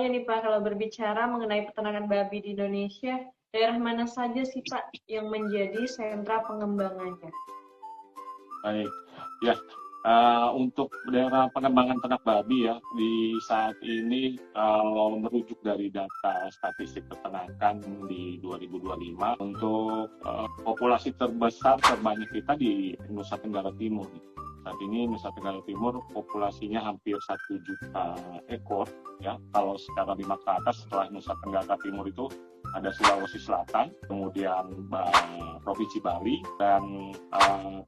misalnya nih Pak, kalau berbicara mengenai peternakan babi di Indonesia, daerah mana saja sih Pak yang menjadi sentra pengembangannya? Baik, ya. Untuk daerah pengembangan ternak babi ya, di saat ini kalau merujuk dari data statistik peternakan di 2025, untuk populasi terbesar terbanyak kita di Nusa Tenggara Timur. Saat ini Nusa Tenggara Timur populasinya hampir 1 juta ekor ya. Kalau secara lima ke atas setelah Nusa Tenggara Timur itu ada Sulawesi Selatan, kemudian Provinsi Bali, dan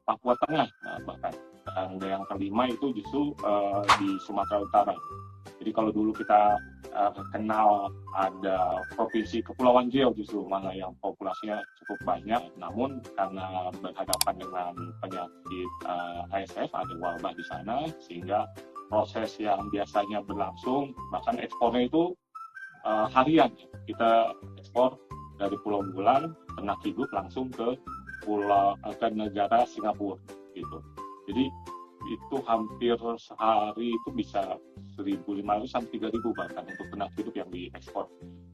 Papua Tengah bahkan. Dan yang kelima itu justru di Sumatera Utara. Jadi kalau dulu kita kenal ada Provinsi Kepulauan Riau justru mana yang populasinya cukup banyak, namun karena berhadapan dengan penyakit ASF, ada wabah di sana, sehingga proses yang biasanya berlangsung, bahkan ekspornya itu harian. Kita ekspor dari Pulau Bulan, ternak hidup langsung ke negara Singapura gitu. Jadi itu hampir sehari itu bisa 1.500 sampai 3.000 bahkan untuk ternak hidup yang diekspor.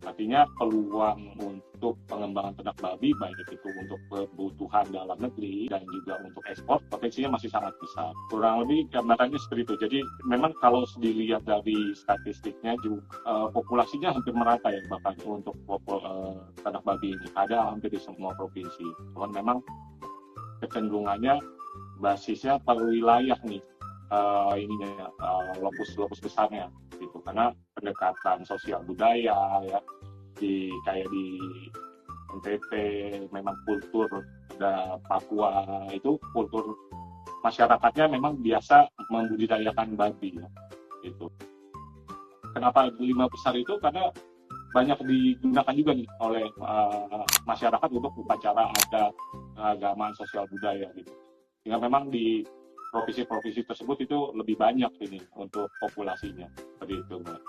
Artinya peluang untuk pengembangan ternak babi baik itu untuk kebutuhan dalam negeri dan juga untuk ekspor potensinya masih sangat besar. Kurang lebih gambarannya seperti itu. Jadi memang kalau dilihat dari statistiknya juga populasinya hampir merata ya bahkan untuk ternak babi ini ada hampir di semua provinsi. Cuman memang kecenderungannya basisnya per wilayah nih lokus besarnya gitu, karena pendekatan sosial budaya ya kayak di NTT memang kultur Papua itu kultur masyarakatnya memang biasa membudidayakan babi ya, gitu. Kenapa 5 besar itu? Karena banyak digunakan juga nih oleh masyarakat untuk upacara adat, keagamaan, sosial budaya gitu. Sehingga memang di provinsi-provinsi tersebut itu lebih banyak ini untuk populasinya. Seperti itu, Mbak.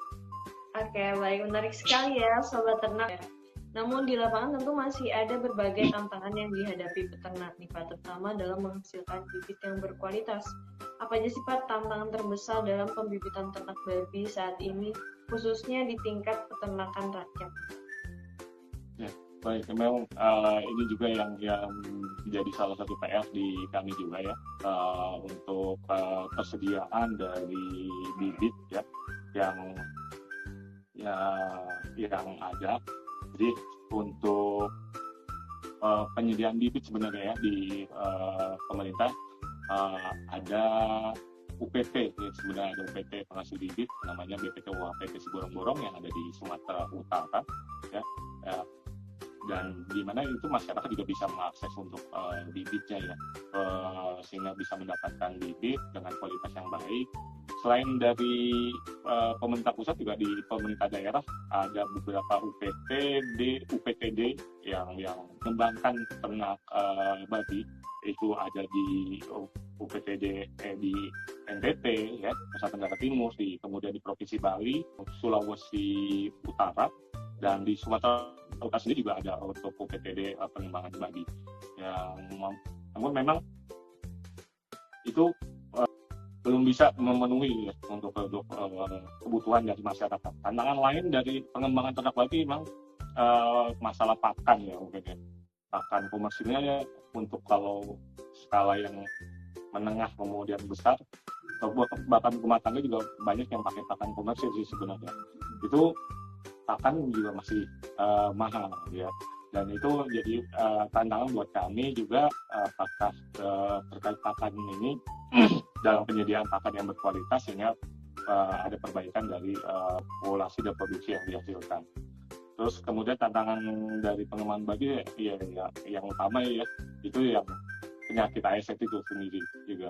Oke, baik. Menarik sekali ya, Sobat Ternak. Namun di lapangan tentu masih ada berbagai tantangan yang dihadapi peternak nih Pak, terutama dalam menghasilkan bibit yang berkualitas. Apa aja sih Pak tantangan terbesar dalam pembibitan ternak babi saat ini, khususnya di tingkat peternakan rakyat? Ya, baik. Memang ini juga yang menjadi salah satu PR di kami juga ya, untuk persediaan dari bibit ya yang ada. Jadi untuk penyediaan bibit sebenarnya ya di pemerintah ada UPT ya, sebenarnya ada UPT penghasil bibit namanya BPT UHPT Siborong-Borong yang ada di Sumatera Utara ya, dan di mana itu masyarakat juga bisa mengakses untuk bibitnya ya, sehingga bisa mendapatkan bibit dengan kualitas yang baik. Selain dari pemerintah pusat juga di pemerintah daerah ada beberapa UPTD yang mengembangkan ternak babi. Itu ada di UPTD di NTT ya, Nusa Tenggara Timur, kemudian di Provinsi Bali, Sulawesi Utara, dan di Sumatera Utara sendiri juga ada untuk UPTD pengembangan babi. Namun memang itu belum bisa memenuhi ya, untuk kebutuhan dari masyarakat. Tantangan lain dari pengembangan ternak babi memang masalah pakan ya mungkin ya. Pakan komersilnya ya, untuk kalau skala yang menengah kemudian besar, bahkan rumah tangga juga banyak yang pakai pakan komersil sih sebenarnya. Itu pakan juga masih mahal ya. Dan itu jadi tantangan buat kami juga, apakah terkait pakan ini dalam penyediaan pakan yang berkualitas sehingga ada perbaikan dari populasi dan produksi yang dihasilkan. Terus kemudian tantangan dari pengembangan babi ya yang utama ya itu yang penyakit ASF itu sendiri juga.